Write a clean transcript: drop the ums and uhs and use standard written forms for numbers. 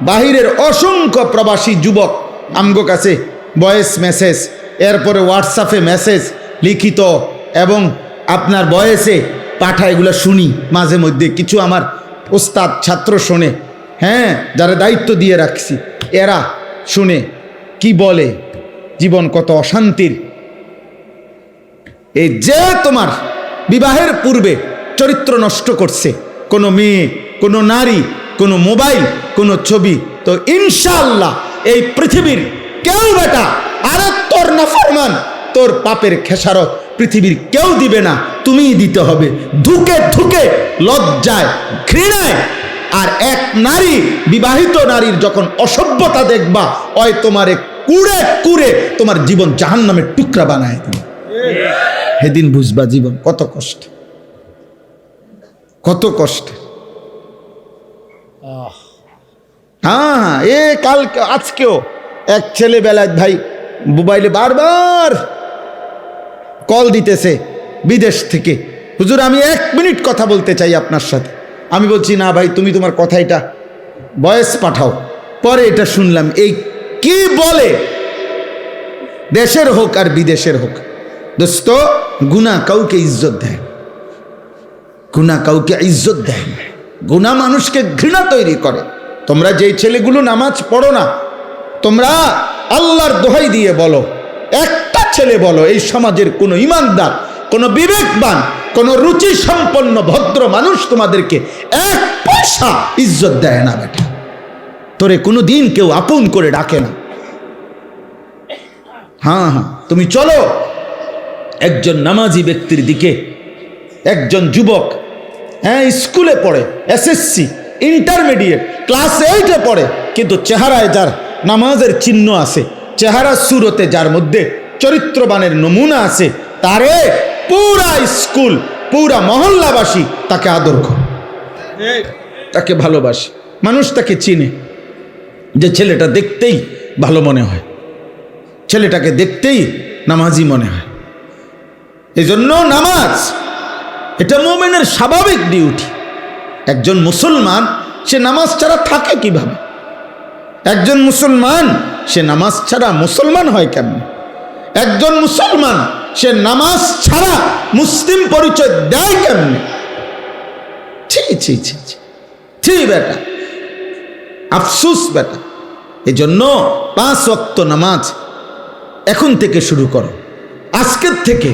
বাহিরের অসংখ্য প্রবাসী যুবক আমগো কাছে ভয়েস মেসেজ, এরপরে হোয়াটসঅ্যাপে মেসেজ লিখিত এবং আপনার ভয়েসে পাঠা, এগুলো শুনি মাঝে মধ্যে। কিছু আমার ওস্তাদ ছাত্র শোনে, হ্যাঁ, যারা দায়িত্ব দিয়ে রাখছি, এরা শুনে কি বলে, জীবন কত অশান্তির। এই যে তোমার বিবাহের পূর্বে চরিত্র নষ্ট করছে কোনো মেয়ে, কোনো নারী, কোনো মোবাইল, কোনো ছবি, তো ইনশাআল্লাহ এই পৃথিবীর কেউ বেটা আরে তোর নাফরমান, তোর পাপের খেসারত পৃথিবীর কেউ দিবে না, তুমিই দিতে হবে, ধুকে ধুকে, লজ্জায়, ঘৃণায়। আর এক নারী, বিবাহিত নারীর যখন অসভ্যতা দেখবা, ওই তোমারে কুড়ে কুড়ে তোমার জীবন জাহান্নামের টুকরা বানায় দিবে। সেদিন বুঝবা জীবন কত কষ্ট, কত কষ্ট। হ্যাঁ, এ কালকে আজকেও এক ছেলে বেলায় ভাই মোবাইলে বারবার কল দিতেছে বিদেশ থেকে, হুজুর আমি 1 মিনিট কথা বলতে চাই আপনার সাথে। আমি বলছি না ভাই, তুমি তোমার কথাটা ভয়েস পাঠাও। পরে এটা শুনলাম, এই কি বলে, দেশের হোক আর বিদেশের হোক, দোস্ত গুনাহ কাউকে ইজ্জত দেয়, গুনাহ কাউকে ইজ্জত দেয় না, গুনাহ মানুষকে ঘৃণা তৈরি করে। তোমরা যেই ছেলেগুলো নামাজ পড়ো না, তোমরা আল্লাহর দোহাই দিয়ে বলো, একটা ছেলে বলো এই সমাজের কোনো ইমানদার, কোনো বিবেকবান, কোনো রুচি সম্পন্ন ভদ্র মানুষ তোমাদেরকে 1 পয়সা ইজ্জত দেয় না বেটা, তোরে কোনো দিন কেউ আপন করে ডাকে না। হ্যাঁ হ্যাঁ, তুমি চলো একজন নামাজি ব্যক্তির দিকে। একজন যুবক, হ্যাঁ, স্কুলে পড়ে, এসএসসি, ইন্টারমিডিয়েট, ক্লাস 8-এ পড়ে, কিন্তু চেহারায় যার নামাজের চিহ্ন আছে, চেহারা সুরতে যার মধ্যে চরিত্রবানের নমুনা আছে, তারে পুরা স্কুল, পুরা মহল্লাবাসী তাকে আদর করে, তাকে ভালোবাসে, মানুষ তাকে চিনে, যে ছেলেটা দেখতেই ভালো মনে হয়, ছেলেটাকে দেখতেই নামাজি মনে হয়। এই জন্য নামাজ এটা মুমিনের স্বাভাবিক ডিউটি। একজন মুসলমান সে নামাজ ছাড়া থাকে কিভাবে? একজন মুসলমান সে নামাজ ছাড়া মুসলমান হয় কেমন? একজন মুসলমান সে নামাজ ছাড়া মুসলিম পরিচয় দেয় কেমনে? ছি ছি ছি ছি বেটা, আফসুস বেটা। এই জন্য 5 ওয়াক্ত নামাজ এখন থেকে শুরু করো, আজকের থেকে।